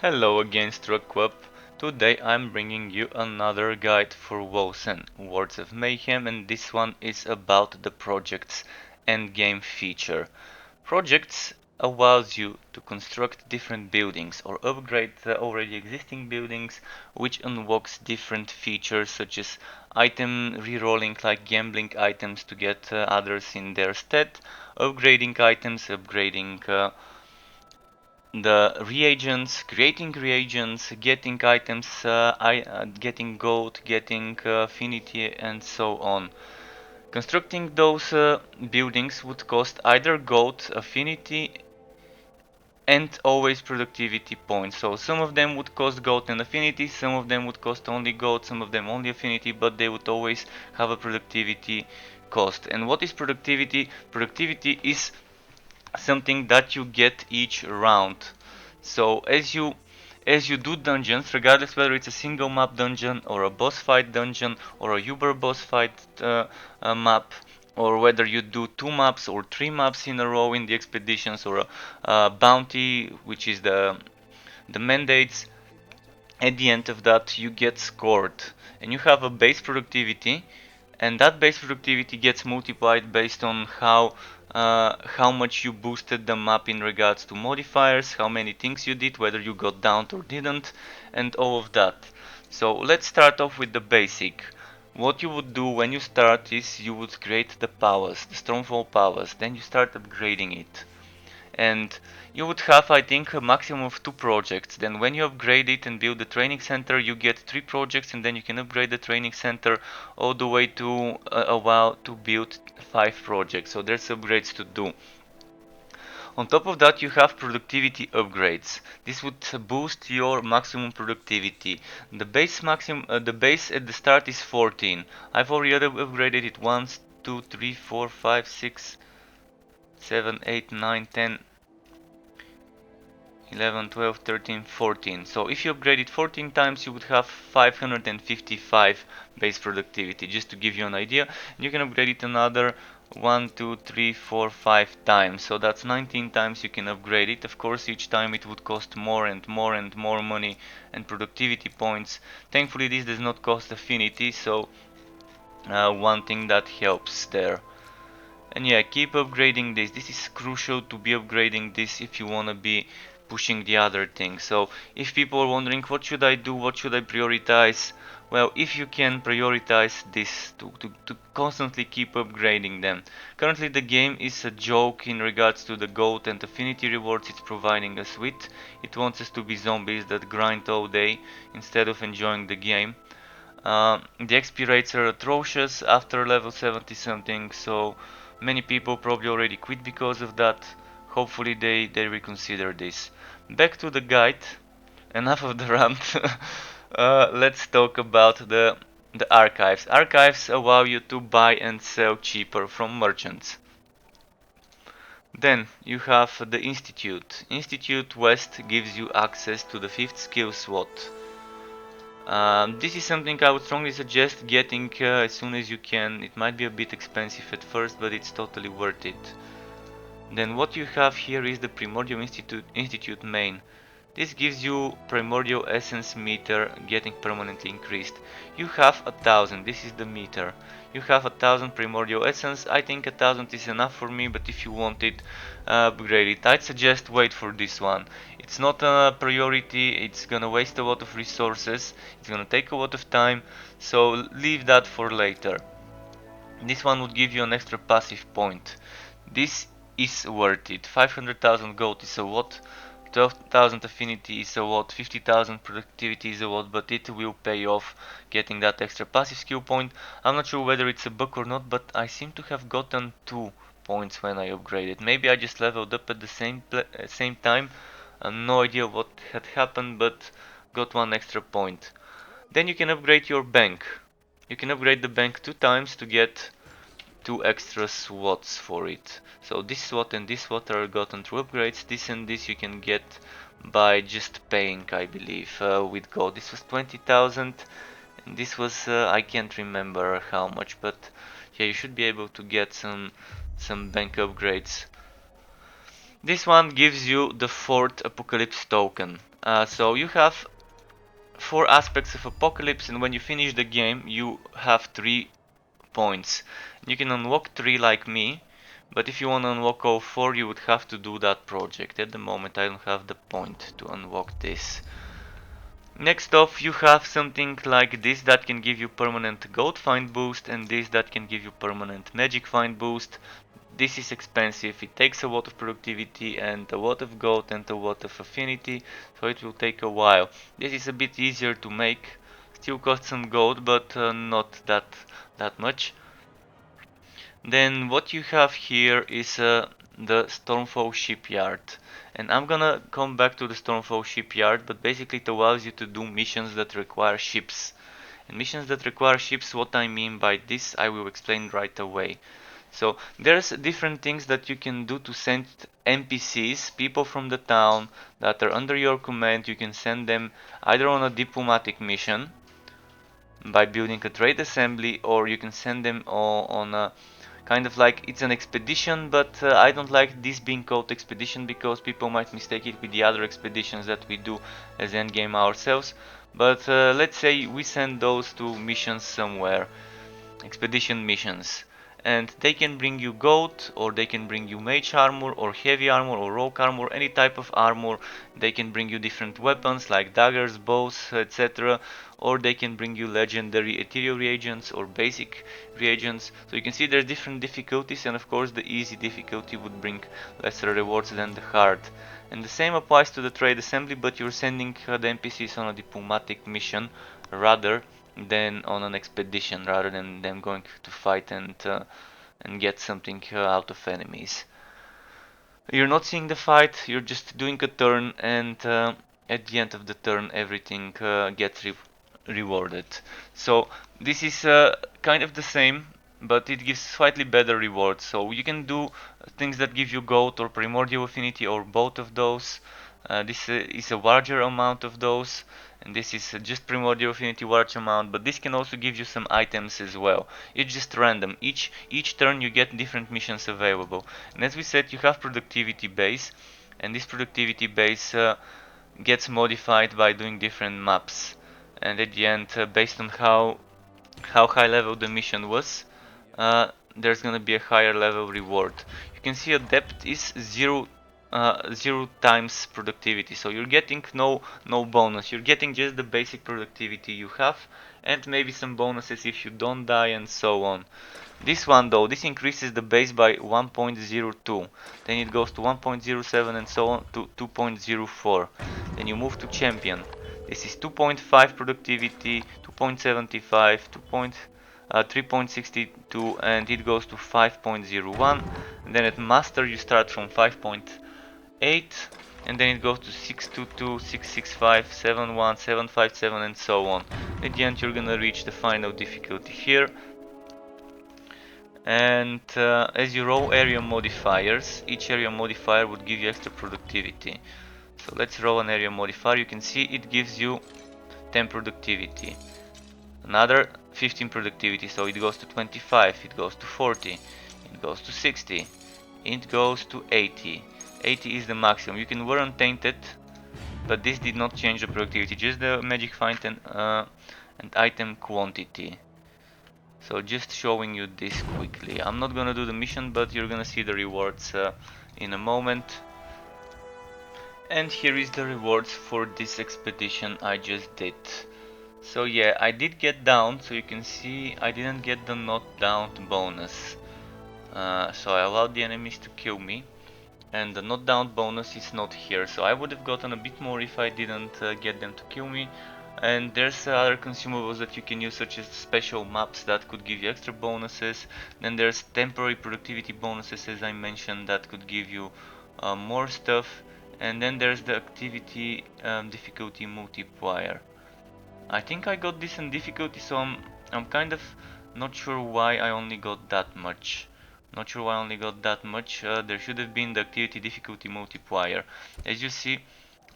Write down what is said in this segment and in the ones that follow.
Hello again, Struckweb. Today I'm bringing you another guide for Wolcen, Words of Mayhem, and this one is about the project's endgame feature. Projects allows you to construct different buildings or upgrade the already existing buildings, which unlocks different features such as item rerolling like gambling items to get others in their stead, upgrading items, upgrading the reagents, creating reagents, getting items, getting gold, getting affinity, and so on. Constructing those buildings would cost either gold, affinity, and always productivity points. So some of them would cost gold and affinity, some of them would cost only gold, some of them only affinity, but they would always have a productivity cost. And what is productivity? Productivity is something that you get each round. So as you do dungeons, regardless whether it's a single map dungeon or a boss fight dungeon or a Uber boss fight map, or whether you do 2 maps or 3 maps in a row in the expeditions or a bounty, which is the mandates, at the end of that you get scored and you have a base productivity, and that base productivity gets multiplied based on how much you boosted the map in regards to modifiers, how many things you did, whether you got down or didn't, and all of that. So let's start off with the basic. What you would do when you start is you would create the powers, the Stormfall powers, then you start upgrading it. And you would have, I think, a maximum of 2 projects. Then when you upgrade it and build the training center, you get 3 projects, and then you can upgrade the training center all the way to allow to build 5 projects. So there's upgrades to do. On top of that, you have productivity upgrades. This would boost your maximum productivity. The base at the start is 14. I've already upgraded it once, 2, 3, 4, 5, 6, 7, 8, 9, 10, 11, 12, 13, 14. So if you upgrade it 14 times, you would have 555 base productivity, just to give you an idea. You can upgrade it another 1, 2, 3, 4, 5 times. So that's 19 times you can upgrade it. Of course, each time it would cost more and more and more money and productivity points. Thankfully, this does not cost affinity, so one thing that helps there. And yeah, keep upgrading this. This is crucial to be upgrading this if you want to be pushing the other thing. So if people are wondering what should I do, what should I prioritize, well, if you can prioritize this to constantly keep upgrading them. Currently the game is a joke in regards to the gold and affinity rewards it's providing us with. It wants us to be zombies that grind all day instead of enjoying the game. The XP rates are atrocious after level 70 something, so many people probably already quit because of that. Hopefully they reconsider this. Back to the guide. Enough of the rant. Let's talk about the archives. Archives allow you to buy and sell cheaper from merchants. Then you have the Institute. Institute West gives you access to the 5th skill slot. This is something I would strongly suggest getting as soon as you can. It might be a bit expensive at first, but it's totally worth it. Then what you have here is the Primordial Institute main. This gives you Primordial Essence meter getting permanently increased. You have 1000, this is the meter. You have 1000 Primordial Essence. I think 1000 is enough for me, but if you want it, upgrade it. I'd suggest wait for this one. It's not a priority, it's gonna waste a lot of resources, it's gonna take a lot of time, so leave that for later. This one would give you an extra passive point. This is worth it. 500,000 gold is a lot, 12,000 affinity is a lot, 50,000 productivity is a lot, but it will pay off getting that extra passive skill point. I'm not sure whether it's a bug or not, but I seem to have gotten 2 points when I upgraded. Maybe I just leveled up at the same time. No idea what had happened, but got 1 extra point. Then you can upgrade your bank. You can upgrade the bank 2 times to get 2 extra slots for it. So this slot and this slot are gotten through upgrades. This and this you can get by just paying, I believe, with gold. This was 20,000 and this was, I can't remember how much, but yeah, you should be able to get some bank upgrades. This one gives you the 4th Apocalypse token. So you have 4 aspects of Apocalypse, and when you finish the game you have 3 points. You can unlock 3 like me, but if you want to unlock all 4 you would have to do that project. At the moment I don't have the point to unlock this. Next off you have something like this that can give you permanent gold find boost, and this that can give you permanent magic find boost. This is expensive, it takes a lot of productivity and a lot of gold and a lot of affinity, so it will take a while. This is a bit easier to make, still costs some gold, but not that much. Then what you have here is the Stormfall shipyard, and I'm gonna come back to the Stormfall shipyard, but basically it allows you to do missions that require ships. And missions that require ships, what I mean by this I will explain right away. So there's different things that you can do to send NPCs, people from the town that are under your command. You can send them either on a diplomatic mission by building a trade assembly, or you can send them on a kind of like, it's an expedition, but I don't like this being called expedition because people might mistake it with the other expeditions that we do as endgame ourselves. But let's say we send those to missions somewhere, expedition missions, and they can bring you gold, or they can bring you mage armor or heavy armor or rogue armor, any type of armor. They can bring you different weapons like daggers, bows, etc., or they can bring you legendary ethereal reagents or basic reagents. So you can see there's different difficulties, and of course the easy difficulty would bring lesser rewards than the hard. And the same applies to the trade assembly, but you're sending the NPCs on a diplomatic mission rather than on an expedition, rather than them going to fight and get something out of enemies. You're not seeing the fight, you're just doing a turn, and at the end of the turn everything gets rewarded. So this is kind of the same, but it gives slightly better rewards. So you can do things that give you gold or primordial affinity or both of those. This is a larger amount of those, and this is just primordial affinity large amount, but this can also give you some items as well. It's just random. Each turn you get different missions available. And as we said, you have productivity base, and this productivity base gets modified by doing different maps. And at the end, based on how high level the mission was, there's gonna be a higher level reward. You can see adept is 0 times productivity, so you're getting no bonus. You're getting just the basic productivity you have, and maybe some bonuses if you don't die and so on. This one though, this increases the base by 1.02, then it goes to 1.07 and so on to 2.04. Then you move to champion. This is 2.5 productivity, 2.75, 3.62, and it goes to 5.01. And then at master you start from 5.8, and then it goes to 622, 665, 71, 757 and so on. At the end you're gonna reach the final difficulty here. And as you roll area modifiers, each area modifier would give you extra productivity. So let's roll an area modifier. You can see it gives you 10 productivity, another 15 productivity, so it goes to 25, it goes to 40, it goes to 60, it goes to 80. 80 is the maximum. You can wear Untainted, but this did not change the productivity, just the magic find and item quantity. So just showing you this quickly. I'm not gonna do the mission, but you're gonna see the rewards in a moment. And here is the rewards for this expedition I just did. So yeah, I did get down, so you can see I didn't get the not down bonus. So I allowed the enemies to kill me, and the not down bonus is not here. So I would have gotten a bit more if I didn't get them to kill me. And there's other consumables that you can use, such as special maps that could give you extra bonuses. Then there's temporary productivity bonuses, as I mentioned, that could give you more stuff. And then there's the activity difficulty multiplier. I think I got decent difficulty, so I'm kind of not sure why I only got that much. Not sure why I only got that much. There should have been the activity difficulty multiplier. As you see,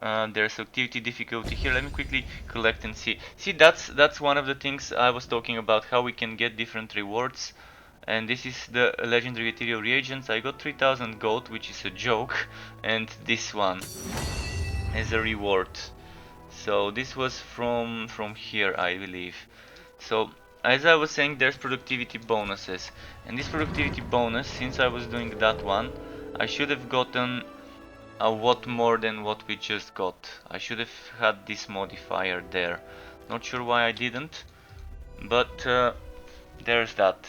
there's activity difficulty here. Let me quickly collect and see. See, that's one of the things I was talking about, how we can get different rewards. And this is the legendary ethereal reagents. I got 3000 gold, which is a joke, and this one. as a reward. So this was from here, I believe. So as I was saying, there's productivity bonuses, and this productivity bonus, since I was doing that one, I should have gotten a lot more than what we just got. I should have had this modifier there. Not sure why I didn't, but there's that.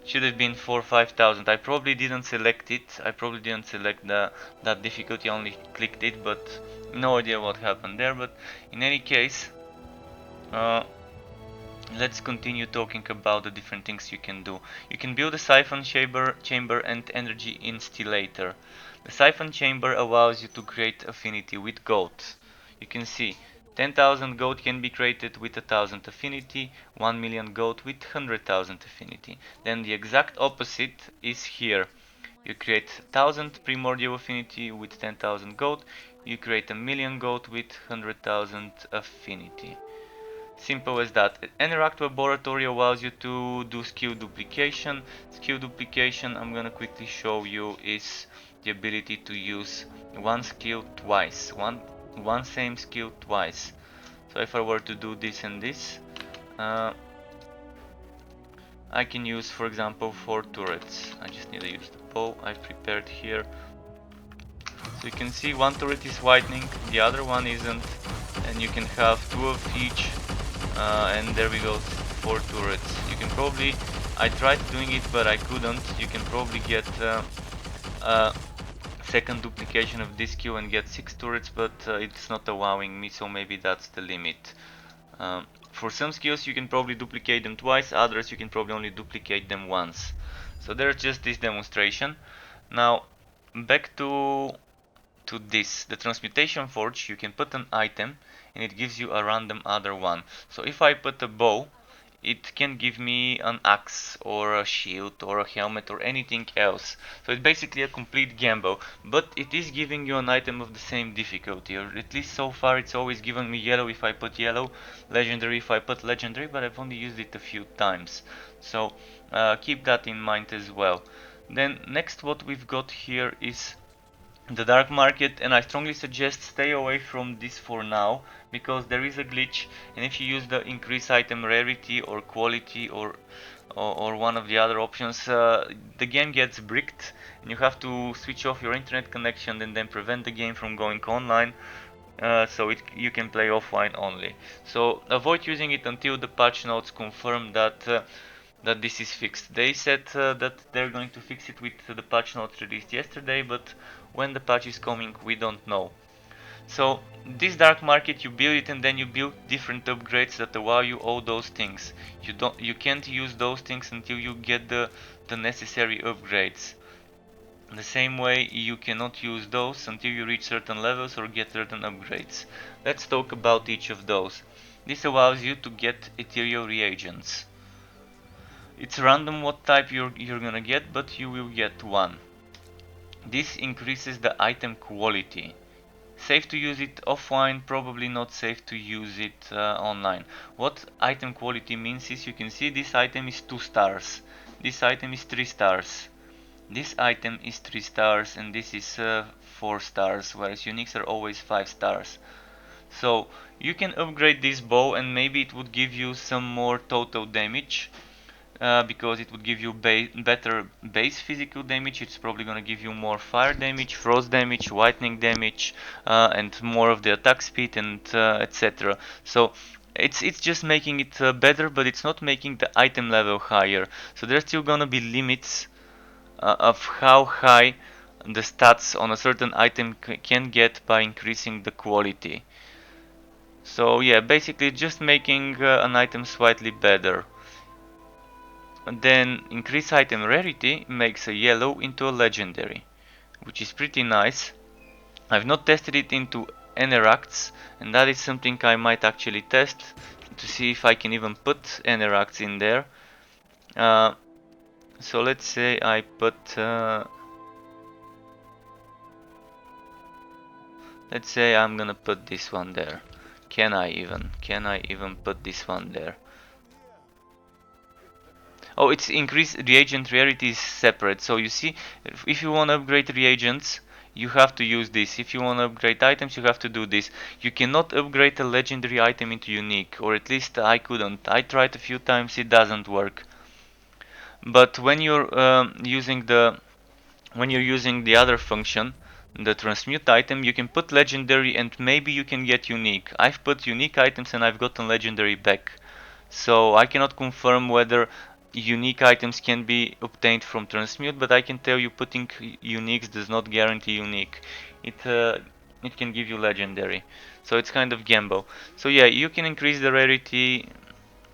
Should have been 4 5,000. I probably didn't select it. I probably didn't select that difficulty, only clicked it, but no idea what happened there. But in any case, uh, let's continue talking about the different things you can do. You can build a siphon chamber and energy instillator. The siphon chamber allows you to create affinity with gold. You can see 10,000 gold can be created with 1,000 affinity, 1 million gold with 100,000 affinity. Then the exact opposite is here. You create 1,000 primordial affinity with 10,000 gold. You create a million gold with 100,000 affinity. Simple as that. Interact Laboratory allows you to do skill duplication. Skill duplication, I'm gonna quickly show you, is the ability to use one skill twice. One same skill twice. So if I were to do this and this, I can use, for example, 4 turrets. I just need to use the bow I prepared here. So you can see one turret is whitening, the other one isn't, and you can have 2 of each, and there we go, 4 turrets. You can probably, I tried doing it but I couldn't. You can probably get a second duplication of this skill and get 6 turrets, but it's not allowing me, so maybe that's the limit. For some skills you can probably duplicate them twice, others you can probably only duplicate them once. So there's just this demonstration. Now back to this, the transmutation forge, you can put an item and it gives you a random other one. So if I put a bow, it can give me an axe or a shield or a helmet or anything else. So it's basically a complete gamble, but it is giving you an item of the same difficulty, or at least so far it's always given me yellow if I put yellow, legendary if I put legendary, but I've only used it a few times. So keep that in mind as well. Then next what we've got here is the dark market, and I strongly suggest stay away from this for now, because there is a glitch, and if you use the increase item rarity or quality or one of the other options, the game gets bricked and you have to switch off your internet connection and then prevent the game from going online, so you can play offline only. So avoid using it until the patch notes confirm that that this is fixed. They said that they're going to fix it with the patch notes released yesterday, but when the patch is coming we don't know. So this dark market, you build it and then you build different upgrades that allow you all those things. You can't use those things until you get the necessary upgrades. The same way you cannot use those until you reach certain levels or get certain upgrades. Let's talk about each of those. This allows you to get ethereal reagents. It's random what type you're gonna get, but you will get one. This increases the item quality. Safe to use it offline, probably not safe to use it online. What item quality means is, you can see this item is 2 stars, this item is 3 stars, this item is 3 stars, and this is 4 stars, whereas uniques are always 5 stars. So you can upgrade this bow and maybe it would give you some more total damage. Because it would give you better base physical damage. It's probably gonna give you more fire damage, frost damage, whitening damage, and more of the attack speed, and etc. So it's just making it better, but it's not making the item level higher. So there's still gonna be limits of how high the stats on a certain item can get by increasing the quality. So yeah, basically just making an item slightly better. Then increase item rarity makes a yellow into a legendary, which is pretty nice. I've not tested it into Eneracts, and that is something I might actually test to see if I can even put Eneracts in there. So let's say I put let's say I'm gonna put this one there. Can I even put this one there? Oh, it's increased reagent rarity is separate. So you see, if you want to upgrade reagents, you have to use this. If you want to upgrade items, you have to do this. You cannot upgrade a legendary item into unique, or at least I couldn't. I tried a few times, it doesn't work. But when you're using the other function, the transmute item, you can put legendary and maybe you can get unique. I've put unique items and I've gotten legendary back. So I cannot confirm whether unique items can be obtained from transmute, but I can tell you putting uniques does not guarantee unique. It can give you legendary. So it's kind of gamble. So yeah, you can increase the rarity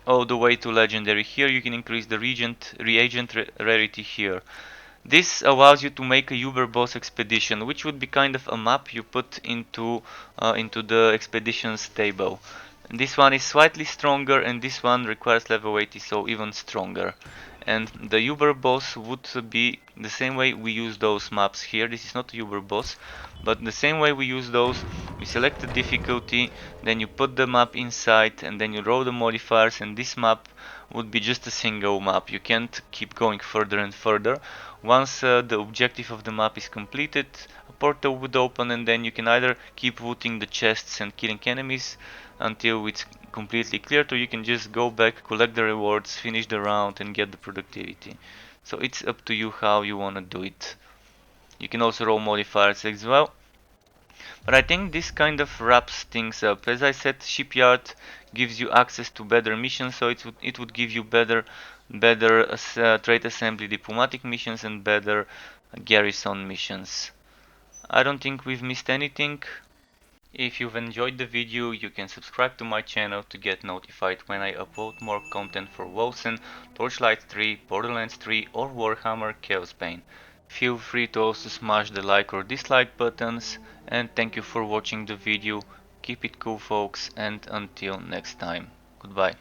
all the way to legendary. Here you can increase the reagent rarity here. This allows you to make a Uber boss expedition, which would be kind of a map you put into the expeditions table. And this one is slightly stronger, and this one requires level 80, so even stronger. And the Uber boss would be the same way we use those maps here. This is not a Uber boss, but the same way we use those, we select the difficulty, then you put the map inside, and then you roll the modifiers, and this map would be just a single map. You can't keep going further and further. Once the objective of the map is completed, a portal would open, and then you can either keep looting the chests and killing enemies until it's completely cleared, or you can just go back, collect the rewards, finish the round, and get the productivity. So it's up to you how you want to do it. You can also roll modifiers as well. But I think this kind of wraps things up. As I said, Shipyard gives you access to better missions, so it would give you better trade assembly diplomatic missions and better garrison missions. I don't think we've missed anything. If you've enjoyed the video, you can subscribe to my channel to get notified when I upload more content for Wolcen, Torchlight 3, Borderlands 3 or Warhammer Chaosbane. Feel free to also smash the like or dislike buttons, and thank you for watching the video. Keep it cool folks, and until next time, goodbye.